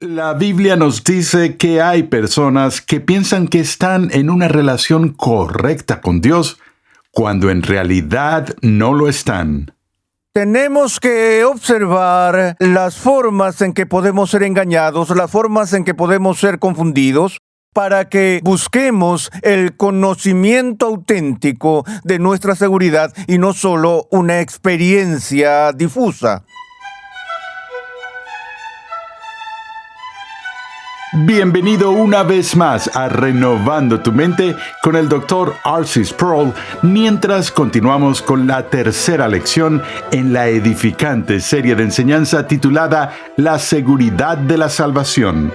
La Biblia nos dice que hay personas que piensan que están en una relación correcta con Dios, cuando en realidad no lo están. Tenemos que observar las formas en que podemos ser engañados, las formas en que podemos ser confundidos, para que busquemos el conocimiento auténtico de nuestra seguridad y no solo una experiencia difusa. Bienvenido una vez más a Renovando tu Mente con el Dr. R.C. Sproul, mientras continuamos con la tercera lección en la edificante serie de enseñanza titulada La seguridad de la salvación.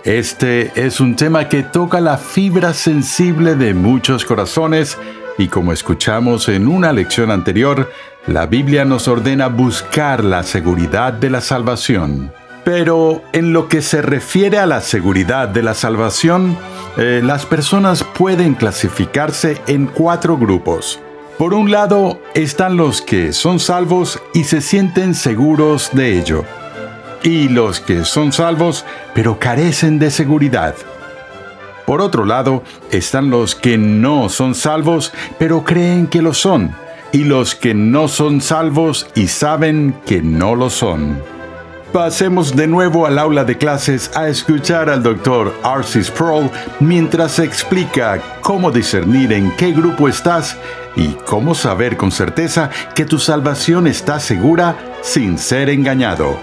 Este es un tema que toca la fibra sensible de muchos corazones y, como escuchamos en una lección anterior, la Biblia nos ordena buscar la seguridad de la salvación. Pero en lo que se refiere a la seguridad de la salvación, las personas pueden clasificarse en 4 grupos. Por un lado están los que son salvos y se sienten seguros de ello. Y los que son salvos pero carecen de seguridad. Por otro lado están los que no son salvos pero creen que lo son. Y los que no son salvos y saben que no lo son. Pasemos de nuevo al aula de clases a escuchar al Dr. R.C. Sproul mientras explica cómo discernir en qué grupo estás y cómo saber con certeza que tu salvación está segura sin ser engañado.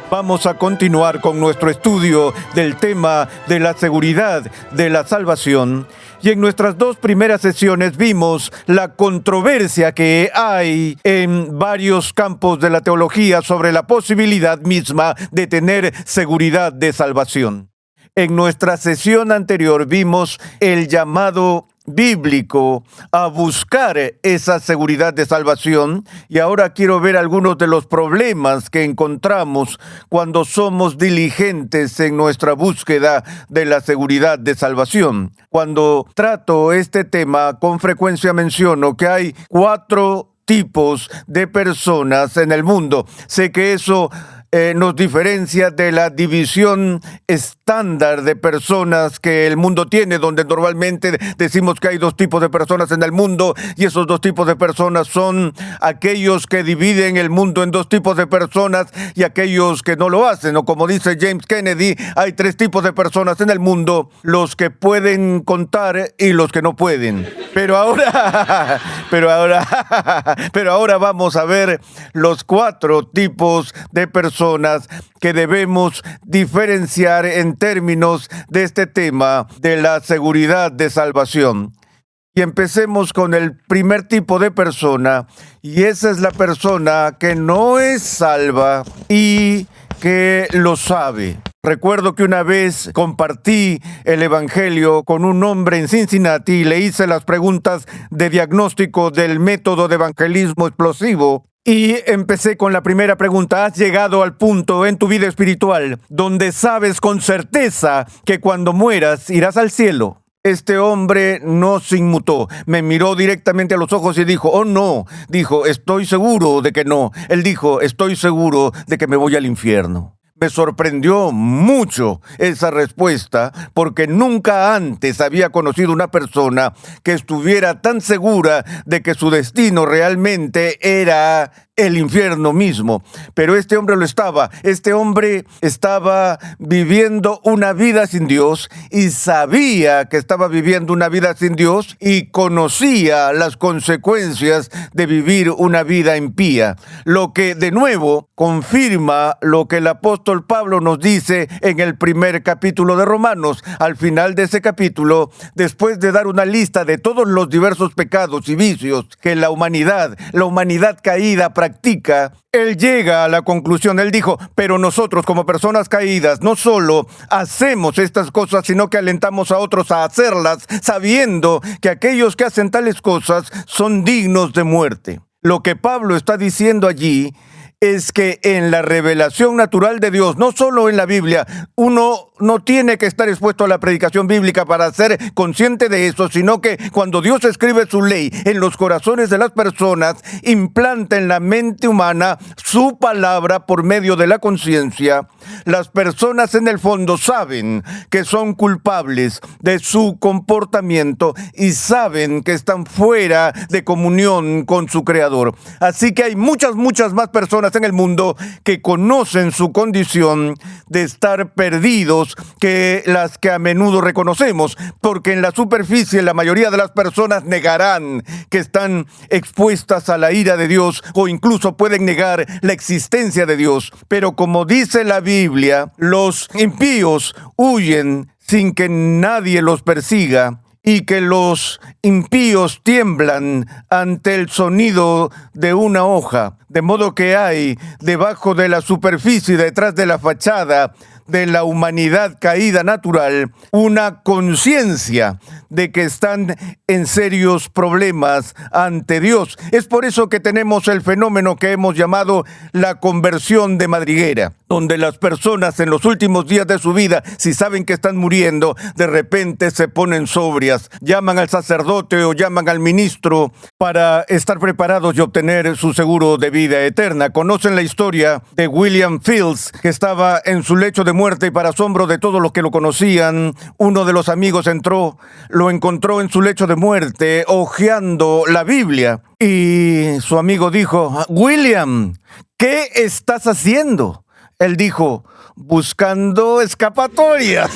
Vamos a continuar con nuestro estudio del tema de la seguridad de la salvación. Y en nuestras 2 primeras sesiones vimos la controversia que hay en varios campos de la teología sobre la posibilidad misma de tener seguridad de salvación. En nuestra sesión anterior vimos el llamado bíblico a buscar esa seguridad de salvación, y ahora quiero ver algunos de los problemas que encontramos cuando somos diligentes en nuestra búsqueda de la seguridad de salvación. Cuando trato este tema, con frecuencia menciono que hay 4 tipos de personas en el mundo. Sé que eso nos diferencia de la división estándar de personas que el mundo tiene, donde normalmente decimos que hay 2 tipos de personas en el mundo, y esos 2 tipos de personas son aquellos que dividen el mundo en 2 tipos de personas y aquellos que no lo hacen. O como dice James Kennedy, hay 3 tipos de personas en el mundo: los que pueden contar y los que no pueden. Pero ahora vamos a ver los 4 tipos de personas que debemos diferenciar en términos de este tema de la seguridad de salvación. Y empecemos con el primer tipo de persona, y esa es la persona que no es salva y que lo sabe. Recuerdo que una vez compartí el evangelio con un hombre en Cincinnati y le hice las preguntas de diagnóstico del método de evangelismo explosivo. Y empecé con la primera pregunta: ¿has llegado al punto en tu vida espiritual donde sabes con certeza que cuando mueras irás al cielo? Este hombre no se inmutó, me miró directamente a los ojos y dijo: oh no, dijo, estoy seguro de que no. Él dijo: estoy seguro de que me voy al infierno. Me sorprendió mucho esa respuesta, porque nunca antes había conocido una persona que estuviera tan segura de que su destino realmente era el infierno mismo. Pero este hombre lo estaba. Este hombre estaba viviendo una vida sin Dios y sabía que estaba viviendo una vida sin Dios y conocía las consecuencias de vivir una vida impía. Lo que de nuevo confirma lo que el apóstol Pablo nos dice en el primer capítulo de Romanos. Al final de ese capítulo, después de dar una lista de todos los diversos pecados y vicios que la humanidad caída practica, él llega a la conclusión. Él dijo: pero nosotros, como personas caídas, no solo hacemos estas cosas, sino que alentamos a otros a hacerlas, sabiendo que aquellos que hacen tales cosas son dignos de muerte. Lo que Pablo está diciendo allí es que en la revelación natural de Dios, no solo en la Biblia, uno no tiene que estar expuesto a la predicación bíblica para ser consciente de eso, sino que cuando Dios escribe su ley en los corazones de las personas, implanta en la mente humana su palabra por medio de la conciencia. Las personas en el fondo saben que son culpables de su comportamiento y saben que están fuera de comunión con su Creador. Así que hay muchas más personas en el mundo que conocen su condición de estar perdidos que las que a menudo reconocemos, porque en la superficie la mayoría de las personas negarán que están expuestas a la ira de Dios o incluso pueden negar la existencia de Dios. Pero como dice la Biblia, los impíos huyen sin que nadie los persiga, y que los impíos tiemblan ante el sonido de una hoja. De modo que hay debajo de la superficie, detrás de la fachada de la humanidad caída natural, una conciencia de que están en serios problemas ante Dios. Es por eso que tenemos el fenómeno que hemos llamado la conversión de madriguera, donde las personas en los últimos días de su vida, si saben que están muriendo, de repente se ponen sobrias, llaman al sacerdote o llaman al ministro para estar preparados y obtener su seguro de vida eterna. Conocen la historia de William Fields, que estaba en su lecho de muerte y para asombro de todos los que lo conocían, uno de los amigos lo encontró en su lecho de muerte, hojeando la Biblia. Y su amigo dijo: William, ¿qué estás haciendo? Él dijo: buscando escapatorias.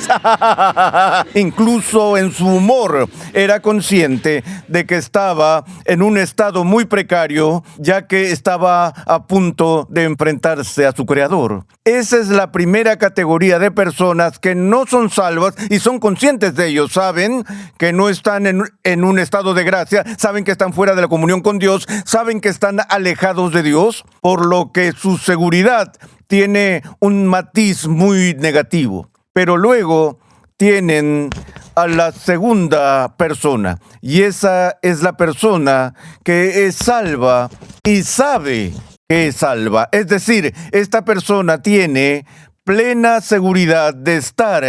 Incluso en su humor era consciente de que estaba en un estado muy precario, ya que estaba a punto de enfrentarse a su Creador. Esa es la primera categoría de personas que no son salvas y son conscientes de ello. Saben que no están en un estado de gracia, saben que están fuera de la comunión con Dios, saben que están alejados de Dios, por lo que su seguridad tiene un matiz muy negativo. Pero luego tienen a la segunda persona, y esa es la persona que es salva y sabe que es salva. Es decir, esta persona tiene plena seguridad de estar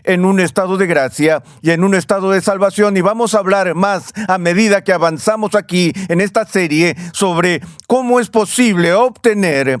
en un estado de gracia y en un estado de salvación. Y vamos a hablar más a medida que avanzamos aquí en esta serie sobre cómo es posible obtener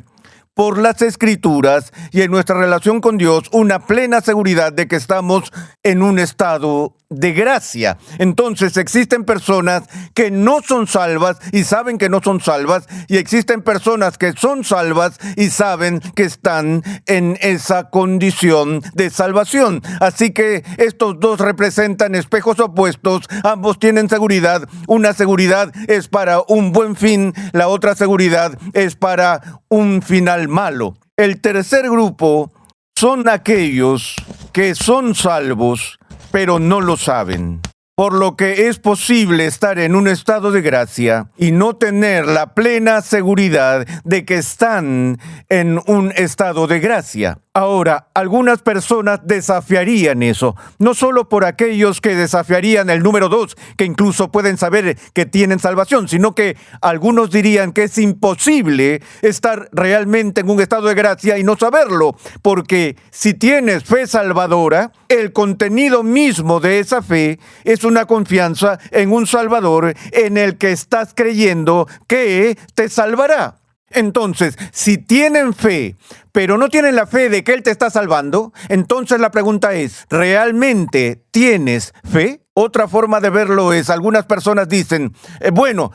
por las Escrituras y en nuestra relación con Dios una plena seguridad de que estamos en un estado de gracia. Entonces existen personas que no son salvas y saben que no son salvas, y existen personas que son salvas y saben que están en esa condición de salvación. Así que estos dos representan espejos opuestos, ambos tienen seguridad. Una seguridad es para un buen fin, la otra seguridad es para un final malo. El tercer grupo son aquellos que son salvos, pero no lo saben. Por lo que es posible estar en un estado de gracia y no tener la plena seguridad de que están en un estado de gracia. Ahora, algunas personas desafiarían eso, no solo por aquellos que desafiarían el número 2, que incluso pueden saber que tienen salvación, sino que algunos dirían que es imposible estar realmente en un estado de gracia y no saberlo, porque si tienes fe salvadora, el contenido mismo de esa fe es una confianza en un Salvador en el que estás creyendo que te salvará. Entonces, si tienen fe, pero no tienen la fe de que Él te está salvando, entonces la pregunta es, ¿realmente tienes fe? Otra forma de verlo es, algunas personas dicen, bueno,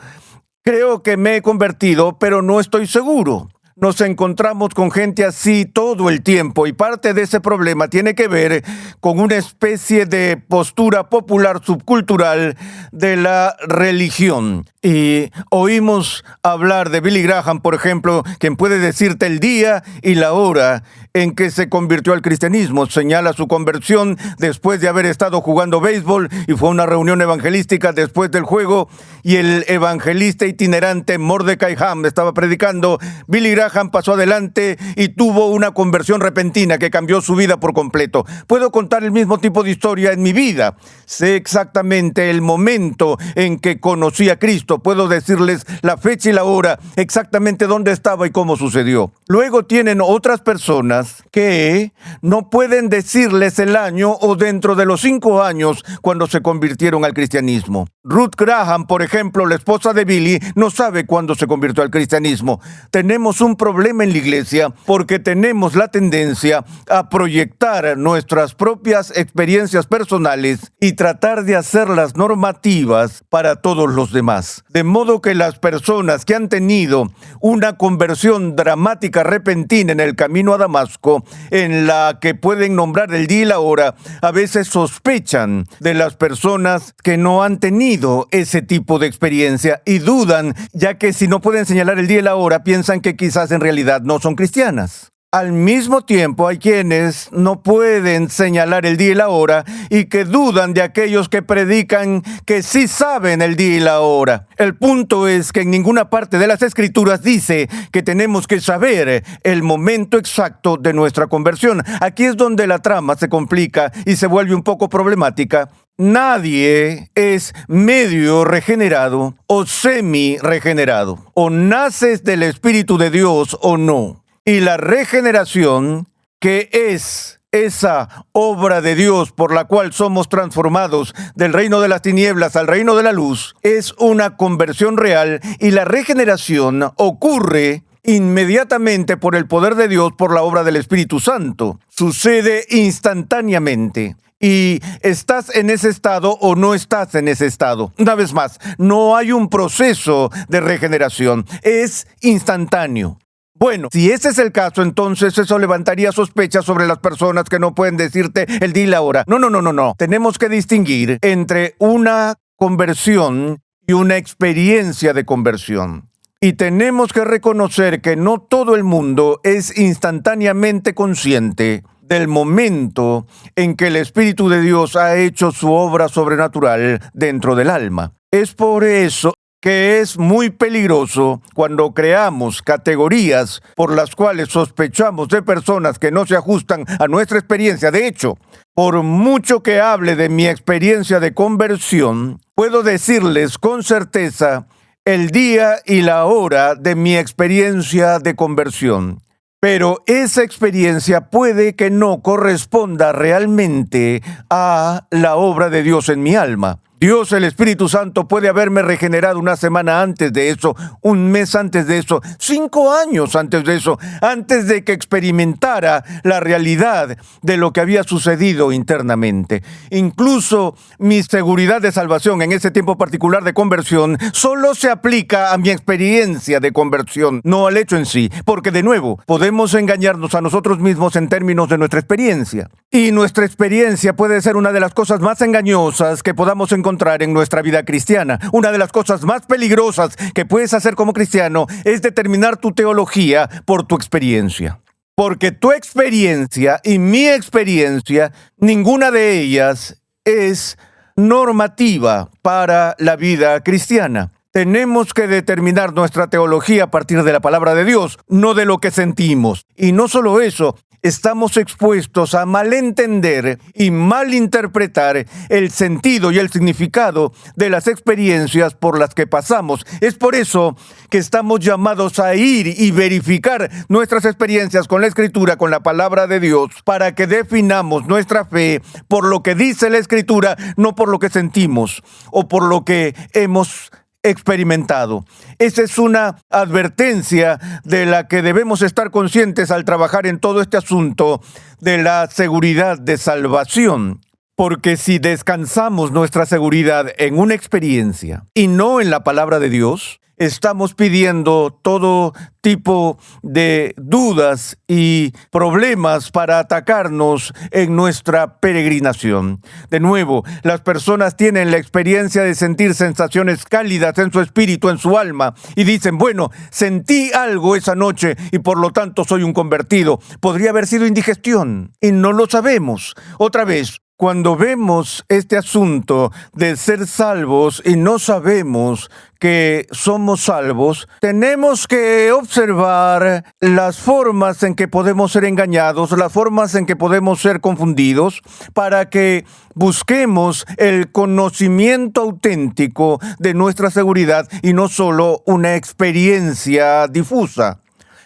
creo que me he convertido, pero no estoy seguro. Nos encontramos con gente así todo el tiempo, y parte de ese problema tiene que ver con una especie de postura popular subcultural de la religión. Y oímos hablar de Billy Graham, por ejemplo, quien puede decirte el día y la hora en que se convirtió al cristianismo. Señala su conversión después de haber estado jugando béisbol y fue a una reunión evangelística después del juego, y el evangelista itinerante Mordecai Ham estaba predicando. Billy Graham pasó adelante y tuvo una conversión repentina que cambió su vida por completo. Puedo contar el mismo tipo de historia en mi vida. Sé exactamente el momento en que conocí a Cristo. Cristo, puedo decirles la fecha y la hora, exactamente dónde estaba y cómo sucedió. Luego tienen otras personas que no pueden decirles el año o dentro de los 5 años cuando se convirtieron al cristianismo. Ruth Graham, por ejemplo, la esposa de Billy, no sabe cuándo se convirtió al cristianismo. Tenemos un problema en la iglesia porque tenemos la tendencia a proyectar nuestras propias experiencias personales y tratar de hacerlas normativas para todos los demás. De modo que las personas que han tenido una conversión dramática repentina en el camino a Damasco, en la que pueden nombrar el día y la hora, a veces sospechan de las personas que no han tenido ese tipo de experiencia y dudan, ya que si no pueden señalar el día y la hora, piensan que quizás en realidad no son cristianas. Al mismo tiempo, hay quienes no pueden señalar el día y la hora y que dudan de aquellos que predican que sí saben el día y la hora. El punto es que en ninguna parte de las Escrituras dice que tenemos que saber el momento exacto de nuestra conversión. Aquí es donde la trama se complica y se vuelve un poco problemática. Nadie es medio regenerado o semi-regenerado. O naces del Espíritu de Dios o no. Y la regeneración, que es esa obra de Dios por la cual somos transformados del reino de las tinieblas al reino de la luz, es una conversión real y la regeneración ocurre inmediatamente por el poder de Dios, por la obra del Espíritu Santo. Sucede instantáneamente. Y estás en ese estado o no estás en ese estado. Una vez más, no hay un proceso de regeneración, es instantáneo. Bueno, si ese es el caso, entonces eso levantaría sospechas sobre las personas que no pueden decirte el día y la hora. No. Tenemos que distinguir entre una conversión y una experiencia de conversión. Y tenemos que reconocer que no todo el mundo es instantáneamente consciente del momento en que el Espíritu de Dios ha hecho su obra sobrenatural dentro del alma. Es por eso que es muy peligroso cuando creamos categorías por las cuales sospechamos de personas que no se ajustan a nuestra experiencia. De hecho, por mucho que hable de mi experiencia de conversión, puedo decirles con certeza el día y la hora de mi experiencia de conversión. Pero esa experiencia puede que no corresponda realmente a la obra de Dios en mi alma. Dios, el Espíritu Santo, puede haberme regenerado una semana antes de eso, un mes antes de eso, 5 años antes de eso, antes de que experimentara la realidad de lo que había sucedido internamente. Incluso mi seguridad de salvación en ese tiempo particular de conversión solo se aplica a mi experiencia de conversión, no al hecho en sí, porque de nuevo, podemos engañarnos a nosotros mismos en términos de nuestra experiencia. Y nuestra experiencia puede ser una de las cosas más engañosas que podamos encontrar en nuestra vida cristiana. Una de las cosas más peligrosas que puedes hacer como cristiano es determinar tu teología por tu experiencia. Porque tu experiencia y mi experiencia, ninguna de ellas es normativa para la vida cristiana. Tenemos que determinar nuestra teología a partir de la palabra de Dios, no de lo que sentimos. Y no solo eso, estamos expuestos a malentender y malinterpretar el sentido y el significado de las experiencias por las que pasamos. Es por eso que estamos llamados a ir y verificar nuestras experiencias con la Escritura, con la palabra de Dios, para que definamos nuestra fe por lo que dice la Escritura, no por lo que sentimos o por lo que hemos experimentado. Esa es una advertencia de la que debemos estar conscientes al trabajar en todo este asunto de la seguridad de salvación. Porque si descansamos nuestra seguridad en una experiencia y no en la palabra de Dios, estamos pidiendo todo tipo de dudas y problemas para atacarnos en nuestra peregrinación. De nuevo, las personas tienen la experiencia de sentir sensaciones cálidas en su espíritu, en su alma, y dicen, bueno, sentí algo esa noche y por lo tanto soy un convertido. Podría haber sido indigestión y no lo sabemos. Otra vez, Cuando vemos este asunto de ser salvos y no sabemos que somos salvos, tenemos que observar las formas en que podemos ser engañados, las formas en que podemos ser confundidos, para que busquemos el conocimiento auténtico de nuestra seguridad y no solo una experiencia difusa.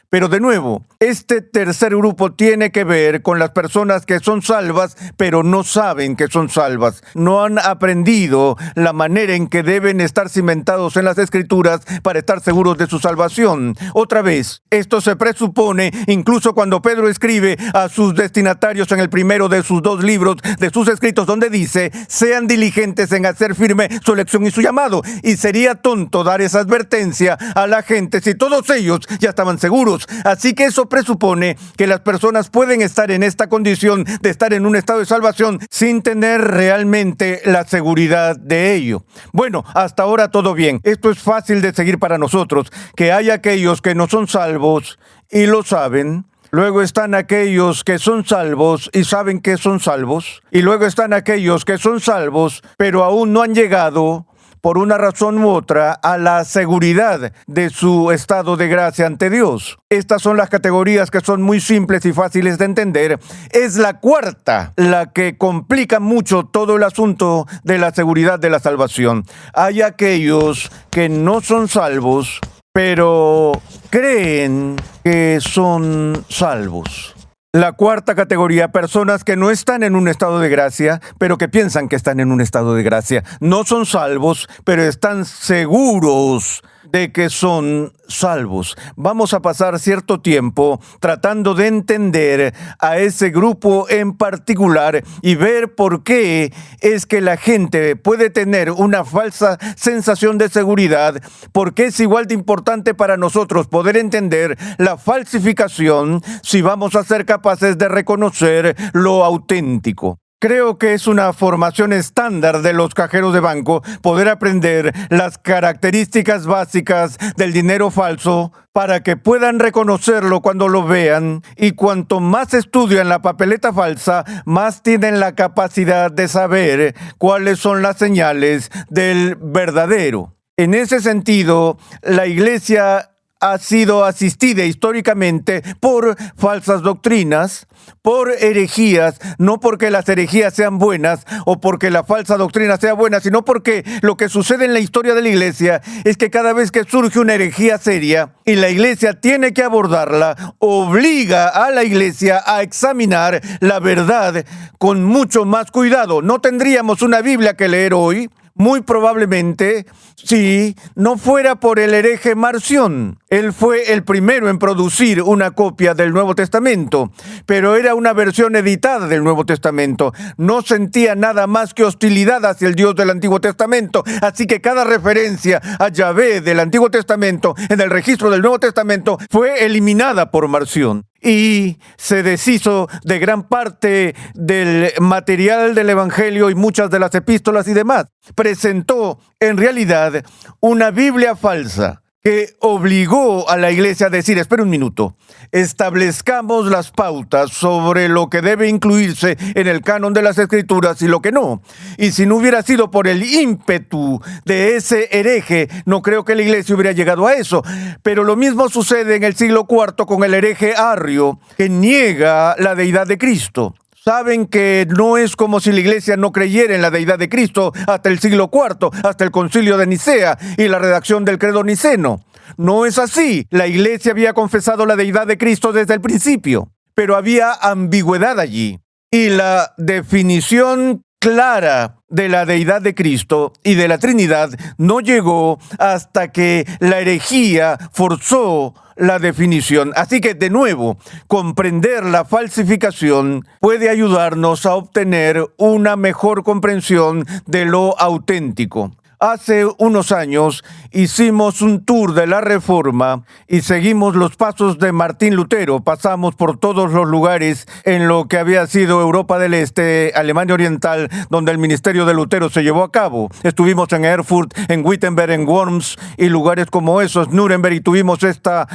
Pero de nuevo, este tercer grupo tiene que ver con las personas que son salvas, pero no saben que son salvas. No han aprendido la manera en que deben estar cimentados en las Escrituras para estar seguros de su salvación. Otra vez, esto se presupone incluso cuando Pedro escribe a sus destinatarios en el primero de sus 2 libros de sus escritos, donde dice: sean diligentes en hacer firme su elección y su llamado. Y sería tonto dar esa advertencia a la gente si todos ellos ya estaban seguros. Así que eso presupone que las personas pueden estar en esta condición de estar en un estado de salvación sin tener realmente la seguridad de ello. Bueno, hasta ahora todo bien. Esto es fácil de seguir para nosotros, que hay aquellos que no son salvos y lo saben. Luego están aquellos que son salvos y saben que son salvos. Y luego están aquellos que son salvos, pero aún no han llegado, por una razón u otra, a la seguridad de su estado de gracia ante Dios. Estas son las categorías que son muy simples y fáciles de entender. Es la cuarta la que complica mucho todo el asunto de la seguridad de la salvación. Hay aquellos que no son salvos, pero creen que son salvos. La cuarta categoría, personas que no están en un estado de gracia, pero que piensan que están en un estado de gracia. No son salvos, pero están seguros de que son salvos. Vamos a pasar cierto tiempo tratando de entender a ese grupo en particular y ver por qué es que la gente puede tener una falsa sensación de seguridad, porque es igual de importante para nosotros poder entender la falsificación si vamos a ser capaces de reconocer lo auténtico. Creo que es una formación estándar de los cajeros de banco poder aprender las características básicas del dinero falso para que puedan reconocerlo cuando lo vean, y cuanto más estudian la papeleta falsa, más tienen la capacidad de saber cuáles son las señales del verdadero. En ese sentido, la iglesia ha sido asistida históricamente por falsas doctrinas, por herejías, no porque las herejías sean buenas o porque la falsa doctrina sea buena, sino porque lo que sucede en la historia de la iglesia es que cada vez que surge una herejía seria y la iglesia tiene que abordarla, obliga a la iglesia a examinar la verdad con mucho más cuidado. No tendríamos una Biblia que leer hoy, muy probablemente, si no fuera por el hereje Marción. Él fue el primero en producir una copia del Nuevo Testamento, pero era una versión editada del Nuevo Testamento. No sentía nada más que hostilidad hacia el Dios del Antiguo Testamento, así que cada referencia a Yahvé del Antiguo Testamento en el registro del Nuevo Testamento fue eliminada por Marción. Y se deshizo de gran parte del material del Evangelio y muchas de las epístolas y demás. Presentó, en realidad, una Biblia falsa que obligó a la iglesia a decir: espera un minuto, establezcamos las pautas sobre lo que debe incluirse en el canon de las Escrituras y lo que no. Y si no hubiera sido por el ímpetu de ese hereje, no creo que la iglesia hubiera llegado a eso. Pero lo mismo sucede en el siglo IV con el hereje Arrio, que niega la deidad de Cristo. Saben que no es como si la iglesia no creyera en la deidad de Cristo hasta el siglo IV, hasta el concilio de Nicea y la redacción del credo niceno. No es así. La iglesia había confesado la deidad de Cristo desde el principio, pero había ambigüedad allí. Y la definición clara de la deidad de Cristo y de la Trinidad no llegó hasta que la herejía forzó la definición. Así que, de nuevo, comprender la falsificación puede ayudarnos a obtener una mejor comprensión de lo auténtico. Hace unos años hicimos un tour de la Reforma y seguimos los pasos de Martín Lutero. Pasamos por todos los lugares en lo que había sido Europa del Este, Alemania Oriental, donde el ministerio de Lutero se llevó a cabo. Estuvimos en Erfurt, en Wittenberg, en Worms y lugares como esos, Nuremberg, y tuvimos esta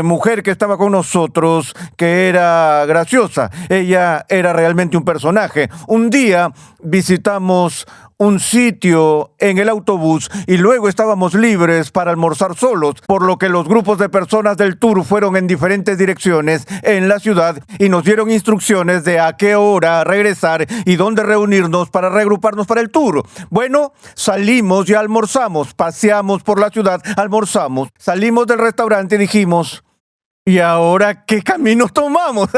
mujer que estaba con nosotros, que era graciosa. Ella era realmente un personaje. Un día visitamos un sitio en el autobús y luego estábamos libres para almorzar solos, por lo que los grupos de personas del tour fueron en diferentes direcciones en la ciudad y nos dieron instrucciones de a qué hora regresar y dónde reunirnos para reagruparnos para el tour. Bueno, salimos y almorzamos, paseamos por la ciudad, almorzamos, salimos del restaurante y dijimos: ¿y ahora qué camino tomamos?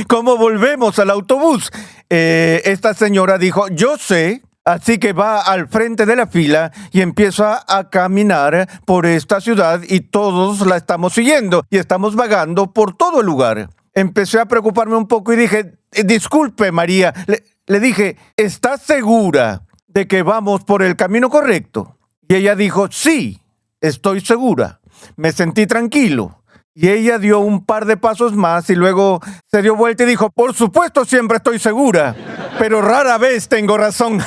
¿Cómo volvemos al autobús? Esta señora dijo: yo sé. Así que va al frente de la fila y empieza a caminar por esta ciudad y todos la estamos siguiendo y estamos vagando por todo el lugar. Empecé a preocuparme un poco y dije: disculpe, María. Le dije: ¿estás segura de que vamos por el camino correcto? Y ella dijo: sí, estoy segura. Me sentí tranquilo. Y ella dio un par de pasos más y luego se dio vuelta y dijo: por supuesto, siempre estoy segura, pero rara vez tengo razón.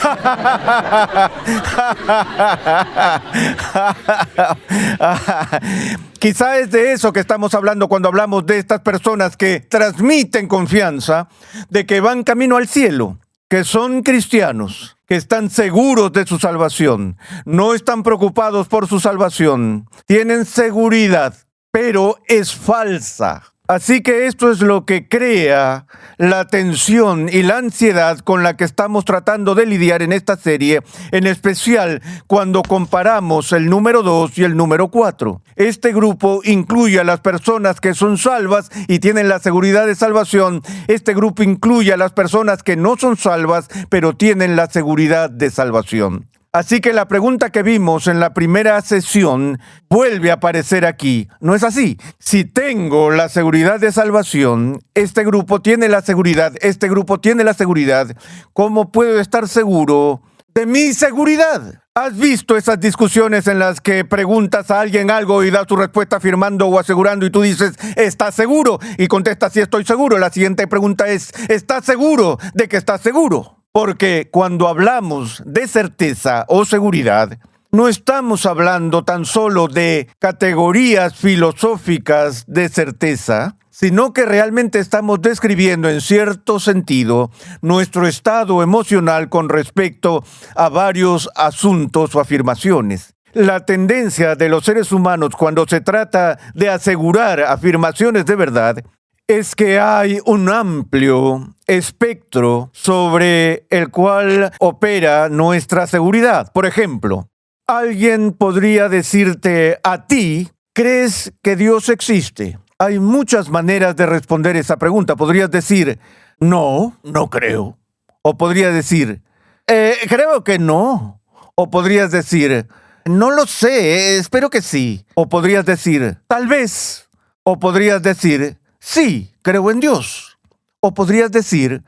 Quizá es de eso que estamos hablando cuando hablamos de estas personas que transmiten confianza, de que van camino al cielo, que son cristianos, que están seguros de su salvación, no están preocupados por su salvación, tienen seguridad, pero es falsa. Así que esto es lo que crea la tensión y la ansiedad con la que estamos tratando de lidiar en esta serie, en especial cuando comparamos el número 2 y el número 4. Este grupo incluye a las personas que son salvas y tienen la seguridad de salvación. Este grupo incluye a las personas que no son salvas, pero tienen la seguridad de salvación. Así que la pregunta que vimos en la primera sesión vuelve a aparecer aquí. ¿No es así? Si tengo la seguridad de salvación, este grupo tiene la seguridad, este grupo tiene la seguridad, ¿cómo puedo estar seguro de mi seguridad? ¿Has visto esas discusiones en las que preguntas a alguien algo y da tu respuesta afirmando o asegurando y tú dices: ¿estás seguro? Y contestas: sí, estoy seguro. La siguiente pregunta es: ¿estás seguro de que estás seguro? Porque cuando hablamos de certeza o seguridad, no estamos hablando tan solo de categorías filosóficas de certeza, sino que realmente estamos describiendo en cierto sentido nuestro estado emocional con respecto a varios asuntos o afirmaciones. La tendencia de los seres humanos cuando se trata de asegurar afirmaciones de verdad es que hay un amplio espectro sobre el cual opera nuestra seguridad. Por ejemplo, alguien podría decirte a ti: ¿crees que Dios existe? Hay muchas maneras de responder esa pregunta. Podrías decir: no, no creo. O podrías decir: creo que no. O podrías decir: no lo sé, espero que sí. O podrías decir: tal vez. O podrías decir: sí, creo en Dios. O podrías decir: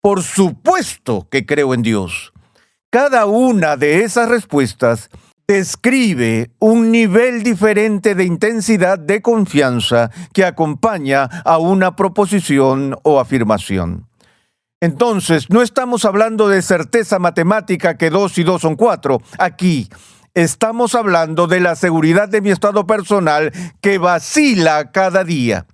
por supuesto que creo en Dios. Cada una de esas respuestas describe un nivel diferente de intensidad de confianza que acompaña a una proposición o afirmación. Entonces, no estamos hablando de certeza matemática que 2 y 2 son 4. Aquí estamos hablando de la seguridad de mi estado personal que vacila cada día.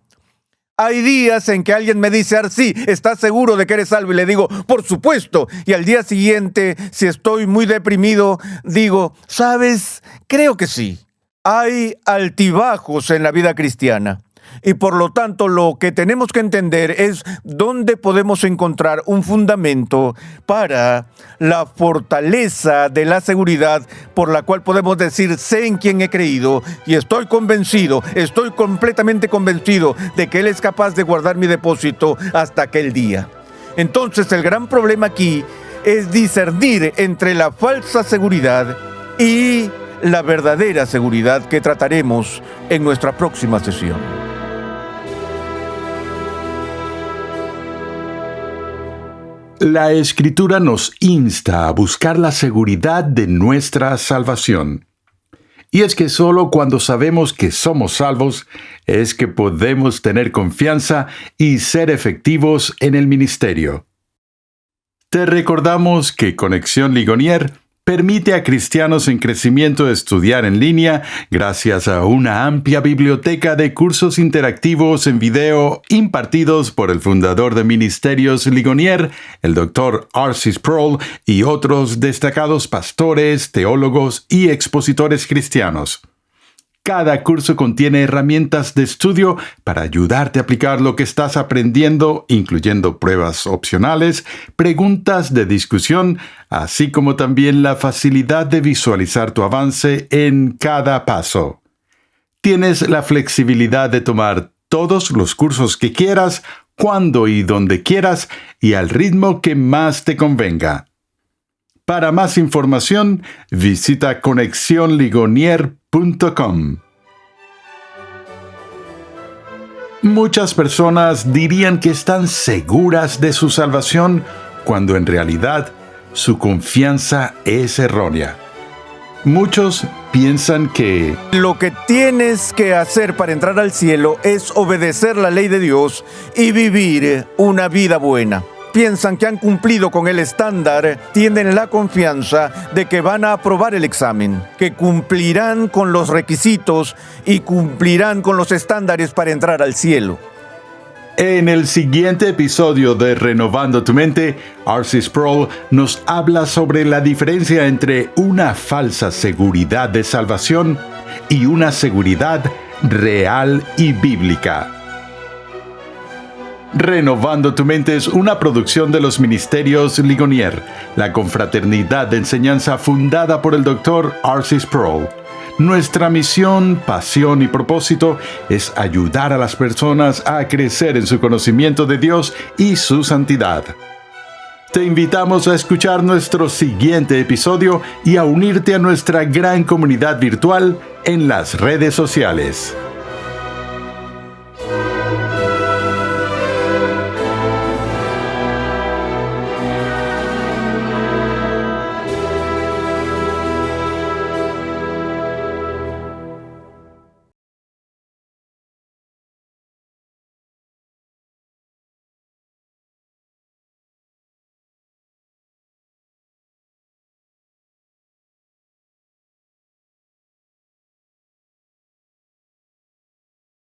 Hay días en que alguien me dice: sí, ¿estás seguro de que eres salvo? Y le digo: por supuesto. Y al día siguiente, si estoy muy deprimido, digo: ¿sabes? Creo que sí. Hay altibajos en la vida cristiana. Y por lo tanto, lo que tenemos que entender es dónde podemos encontrar un fundamento para la fortaleza de la seguridad por la cual podemos decir: sé en quién he creído y estoy convencido, estoy completamente convencido de que Él es capaz de guardar mi depósito hasta aquel día. Entonces, el gran problema aquí es discernir entre la falsa seguridad y la verdadera seguridad que trataremos en nuestra próxima sesión. La Escritura nos insta a buscar la seguridad de nuestra salvación. Y es que solo cuando sabemos que somos salvos es que podemos tener confianza y ser efectivos en el ministerio. Te recordamos que Conexión Ligonier permite a cristianos en crecimiento estudiar en línea gracias a una amplia biblioteca de cursos interactivos en video impartidos por el fundador de Ministerios Ligonier, el Dr. R.C. Sproul, y otros destacados pastores, teólogos y expositores cristianos. Cada curso contiene herramientas de estudio para ayudarte a aplicar lo que estás aprendiendo, incluyendo pruebas opcionales, preguntas de discusión, así como también la facilidad de visualizar tu avance en cada paso. Tienes la flexibilidad de tomar todos los cursos que quieras, cuando y donde quieras, y al ritmo que más te convenga. Para más información, visita conexionligonier.com. Muchas personas dirían que están seguras de su salvación cuando en realidad su confianza es errónea. Muchos piensan que lo que tienes que hacer para entrar al cielo es obedecer la ley de Dios y vivir una vida buena. Piensan que han cumplido con el estándar, tienen la confianza de que van a aprobar el examen, que cumplirán con los requisitos y cumplirán con los estándares para entrar al cielo. En el siguiente episodio de Renovando tu Mente, R.C. Sproul nos habla sobre la diferencia entre una falsa seguridad de salvación y una seguridad real y bíblica. Renovando tu Mente es una producción de los Ministerios Ligonier, la confraternidad de enseñanza fundada por el Dr. R.C. Sproul. Nuestra misión, pasión y propósito es ayudar a las personas a crecer en su conocimiento de Dios y su santidad. Te invitamos a escuchar nuestro siguiente episodio y a unirte a nuestra gran comunidad virtual en las redes sociales.